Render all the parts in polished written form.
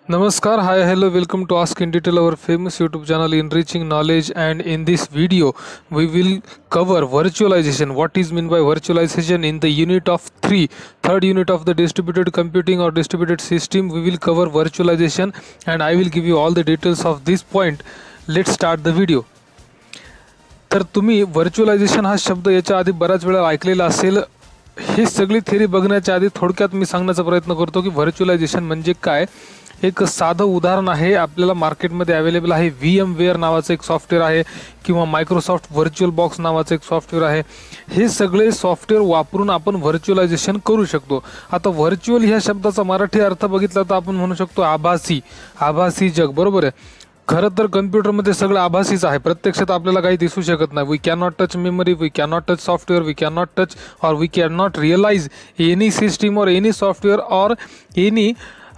Namaskar, hi, hello, welcome to Ask in Detail, our famous YouTube channel enriching knowledge. And in this video, we will cover virtualization. What is meant by virtualization in the unit of 3, third unit of the distributed computing or distributed system. We will cover virtualization, and I will give you all the details of this point. Let's start the video. तर तुम्ही virtualisation हा शब्द याच्या आधी बऱ्याच वेळा ऐकलेला असेल. ही सगळी थेरी बघण्याच्या आधी थोडक्यात मी सांगण्याचा प्रयत्न करतो की व्हर्च्युअलायझेशन म्हणजे काय. एक साधं उदाहरण आहे, आपल्याला मार्केटमध्ये अवेलेबल आहे VMware नावाचं एक सॉफ्टवेअर आहे किंवा मायक्रोसॉफ्ट व्हर्च्युअल बॉक्स नावाचं एक सॉफ्टवेअर आहे. हे सगळे सॉफ्टवेअर वापरून आपण व्हर्च्युअलायझेशन करू शकतो. आता व्हर्च्युअल ह्या शब्दाचा मराठी अर्थ बघितला तर आपण म्हणू शकतो आभासी जग, बरोबर आहे. खरं तर कम्प्युटरमध्ये सगळं आभासीच आहे, प्रत्यक्षात आपल्याला काही दिसू शकत नाही. We can not touch memory, we can not touch software, we can not touch or we can not realize any system or any software or any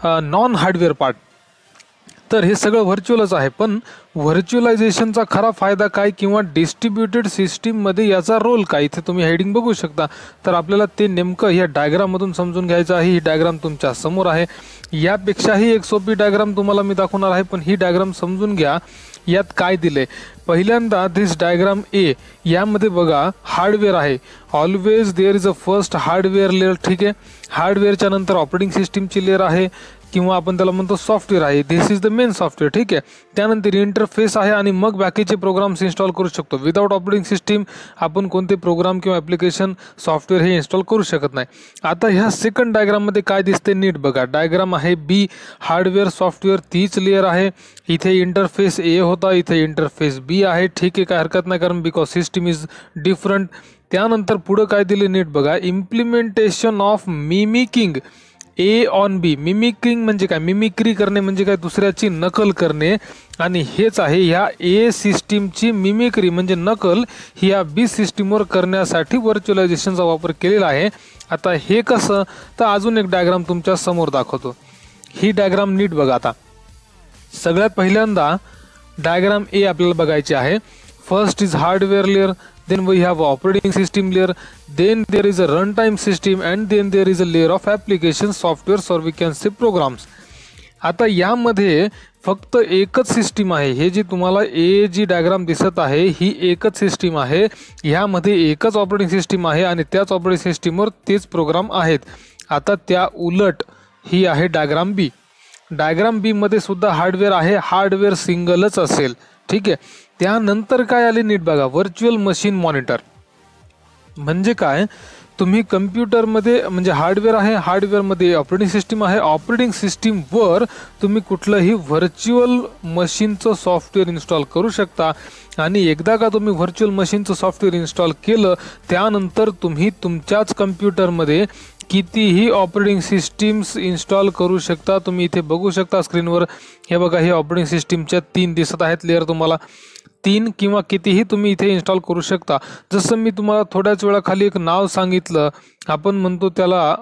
non hardware part. तर हे सगळं व्हर्च्युअलच आहे. पण व्हर्च्युअलायझेशनचा खरा फायदा काय किंवा डिस्ट्रीब्युटेड सिस्टीममध्ये याचा रोल काय, इथे तुम्ही हेडिंग बघू शकता. तर आपल्याला ते नेमकं ह्या डायग्राममधून समजून घ्यायचं आहे. ही डायग्राम तुमच्या समोर आहे. यापेक्षाही एक सोपी डायग्राम तुम्हाला मी दाखवणार आहे, पण ही डायग्राम समजून घ्या. यात काय दिले, पहिल्यांदा दिस डायग्राम ए, यामध्ये बघा हार्डवेअर आहे. Always there is a first hardware layer, ठीक आहे. हार्डवेअरच्या नंतर ऑपरेटिंग सिस्टीमची लेअर आहे किंवा आपण त्याला म्हणतो सॉफ्टवेअर आहे. दिस इज द मेन सॉफ्टवेअर, ठीक आहे. त्यानंतर इंटरफेस आहे आणि मग बाकीचे प्रोग्राम्स इन्स्टॉल करू शकतो. विदाउट ऑपरेटिंग सिस्टीम आपण कोणते प्रोग्राम किंवा ॲप्लिकेशन सॉफ्टवेअर हे इन्स्टॉल करू शकत नाही. आता ह्या सेकंड डायग्राममध्ये काय दिसते नीट बघा. डायग्राम आहे बी, हार्डवेअर सॉफ्टवेअर तीच लेअर आहे. इथे इंटरफेस ए होता, इथे इंटरफेस बी आहे, ठीक आहे, काय हरकत नाही, कारण बिकॉज सिस्टीम इज डिफरंट. त्यानंतर पुढं काय दिले नीट बघा. Implementation of mimicking A on B. Mimicking म्हणजे काय, मिमिक्री करणे म्हणजे काय, दुसऱ्याची नकल करणे. आणि हेच आहे ह्या ए सिस्टीमची मिमिक्री म्हणजे नकल ही या बी सिस्टीमवर करण्यासाठी व्हर्च्युअलायझेशनचा वापर केलेला आहे. आता हे कसं, तर अजून एक डायग्राम तुमच्या समोर दाखवतो. ही डायग्राम नीट बघा. आता सगळ्यात पहिल्यांदा डायग्राम ए आपल्याला बघायची आहे. First is hardware layer, then we have operating system layer, then there is a runtime system, and then there is a layer of application software or we can say programs. आता यामध्ये फक्त एकच system आहे. हे जी तुम्हाला ए जी diagram दिसत आहे ही एकच सिस्टीम आहे. ह्यामध्ये एकच ऑपरेटिंग सिस्टीम आहे आणि त्याच ऑपरेटिंग सिस्टीमवर तेच प्रोग्राम आहेत. आता त्या उलट ही आहे डायग्राम बी. डायग्राम बी मध्ये सुद्धा हार्डवेअर आहे, हार्डवेअर सिंगलच असेल, ठीक आहे. त्यानंतर काय आले नीट बघा. व्हर्च्युअल मशीन मॉनिटर म्हणजे काय, तुम्ही कम्प्युटरमध्ये म्हणजे हार्डवेअर आहे, हार्डवेअरमध्ये ऑपरेटिंग सिस्टीम आहे, ऑपरेटिंग सिस्टीमवर तुम्ही कुठलंही व्हर्च्युअल मशीनचं सॉफ्टवेअर इन्स्टॉल करू शकता. आणि एकदा का तुम्ही व्हर्च्युअल मशीनचं सॉफ्टवेअर इन्स्टॉल केलं त्यानंतर तुम्ही तुमच्याच कम्प्युटरमध्ये कितीही ऑपरेटिंग सिस्टीम्स इन्स्टॉल करू शकता. तुम्ही इथे बघू शकता स्क्रीनवर, हे बघा, हे ऑपरेटिंग सिस्टीमच्या 3 दिसत आहेत लेअर. तुम्हाला 3 किंवा कितीही तुम्ही इथे इन्स्टॉल करू शकता. जसं मी तुम्हाला थोड्याच वेळाखाली एक नाव सांगितलं, आपण म्हणतो त्याला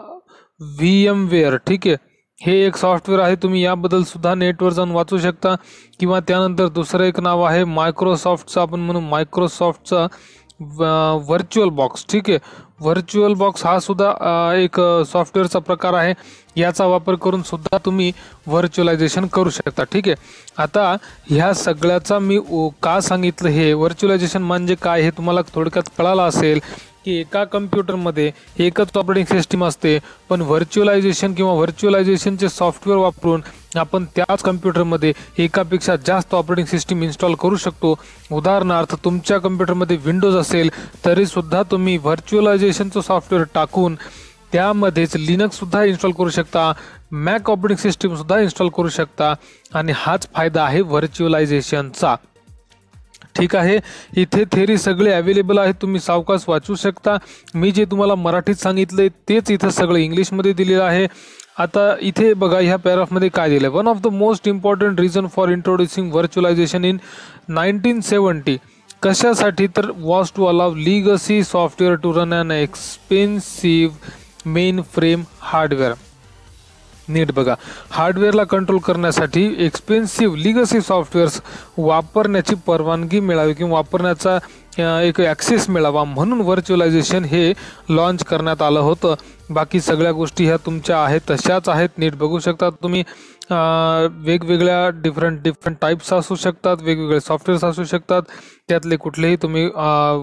VMware, ठीक आहे. हे एक सॉफ्टवेअर आहे, तुम्ही याबद्दल सुद्धा नेटवर जाऊन वाचू शकता. किंवा त्यानंतर दुसरं एक नाव आहे मायक्रोसॉफ्टचं, आपण म्हणू मायक्रोसॉफ्टचा व्हर्च्युअल बॉक्स, ठीक आहे. व्हर्च्युअल बॉक्स हा सुद्धा एक सॉफ्टवेअरचा प्रकार आहे. याचा वापर करून सुद्धा तुम्ही व्हर्च्युअलायझेशन करू शकता, ठीक आहे. आता ह्या सगळ्याचा मी का सांगितलं, हे व्हर्च्युअलायझेशन म्हणजे काय हे तुम्हाला थोडक्यात कळालं असेल की एका कम्प्युटरमध्ये एकच ऑपरेटिंग सिस्टीम असते, पण व्हर्च्युअलायझेशन किंवा व्हर्च्युअलायझेशनचे सॉफ्टवेअर वापरून आपण त्याच कम्प्युटरमध्ये एकापेक्षा जास्त ऑपरेटिंग सिस्टीम इन्स्टॉल करू शकतो. उदाहरणार्थ तुमच्या कम्प्युटरमध्ये विंडोज असेल तरीसुद्धा तुम्ही व्हर्च्युअलायझेशनचं सॉफ्टवेअर टाकून त्यामध्येच लिनक्ससुद्धा इन्स्टॉल करू शकता, मॅक ऑपरेटिंग सिस्टीमसुद्धा इन्स्टॉल करू शकता. आणि हाच फायदा आहे व्हर्च्युअलायझेशनचा, ठीक आहे. इथे थेरी सगळे अवेलेबल आहेत, तुम्ही सावकाश वाचू शकता. मी जे तुम्हाला मराठीत सांगितलंय तेच इथं सगळं इंग्लिशमध्ये दिलेलं आहे. आता इथे बघा ह्या पॅराग्राफमध्ये काय दिलं. One of the most important reason for introducing virtualization in 1970, कशासाठी तर was to allow legacy software to run on expensive mainframe hardware. नीट बघा. हार्डवेअरला कंट्रोल करण्यासाठी एक्सपेन्सिव्ह लिगसी सॉफ्टवेअर्स वापरण्याची परवानगी मिळावी किंवा वापरण्याचा एक ॲक्सेस मिळावा म्हणून व्हर्च्युअलायझेशन हे लॉन्च करण्यात आलं होतं. बाकी सगळ्या गोष्टी ह्या तुमच्या आहेत तशाच आहेत. नीट बघू शकता तुम्ही. वेगवेगळ्या डिफरंट टाईप्स असू शकतात, वेगवेगळे सॉफ्टवेअर्स असू शकतात, त्यातले कुठलेही तुम्ही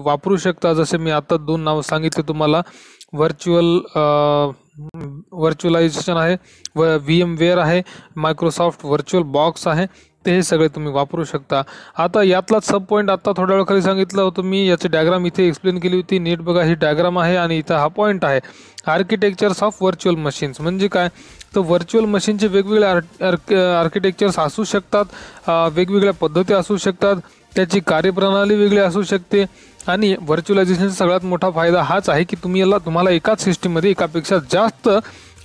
वापरू शकता. जसे मी आता 2 नावं सांगितले तुम्हाला. व्हर्च्युअलायझेशन आहे, VMware आहे, मायक्रोसॉफ्ट व्हर्च्युअल बॉक्स आहे. ते हे सगळे तुम्ही वापरू शकता. आता यातलाच सब पॉईंट आता थोड्या वेळ खाली सांगितलं होतं मी, याची डायग्राम इथे एक्सप्लेन केली होती. नीट बघा, ही डायग्राम आहे आणि इथं हा पॉईंट आहे. आर्किटेक्चर्स ऑफ व्हर्च्युअल मशीन्स म्हणजे काय, तर व्हर्च्युअल मशीनचे वेगवेगळे आर्किटेक्चर्स असू शकतात, वेगवेगळ्या पद्धती असू शकतात, त्याची कार्यप्रणाली वेगळी असू शकते. आणि व्हर्च्युअलायझेशनचा सगळ्यात मोठा फायदा हाच आहे की तुम्हाला एकाच सिस्टीममध्ये एकापेक्षा जास्त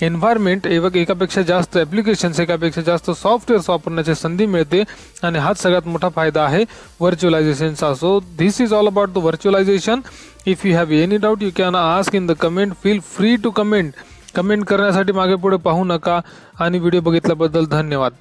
एन्व्हायरमेंट, एकापेक्षा जास्त ॲप्लिकेशन्स, एकापेक्षा जास्त सॉफ्टवेअर्स वापरण्याची संधी मिळते. आणि हाच सगळ्यात मोठा फायदा आहे व्हर्च्युअलायझेशनचा. So this is all about the virtualization. If you have any doubt you can ask in the comment. Feel free to comment करण्यासाठी मागे पुढे पाहू नका. आणि व्हिडिओ बघितल्याबद्दल धन्यवाद.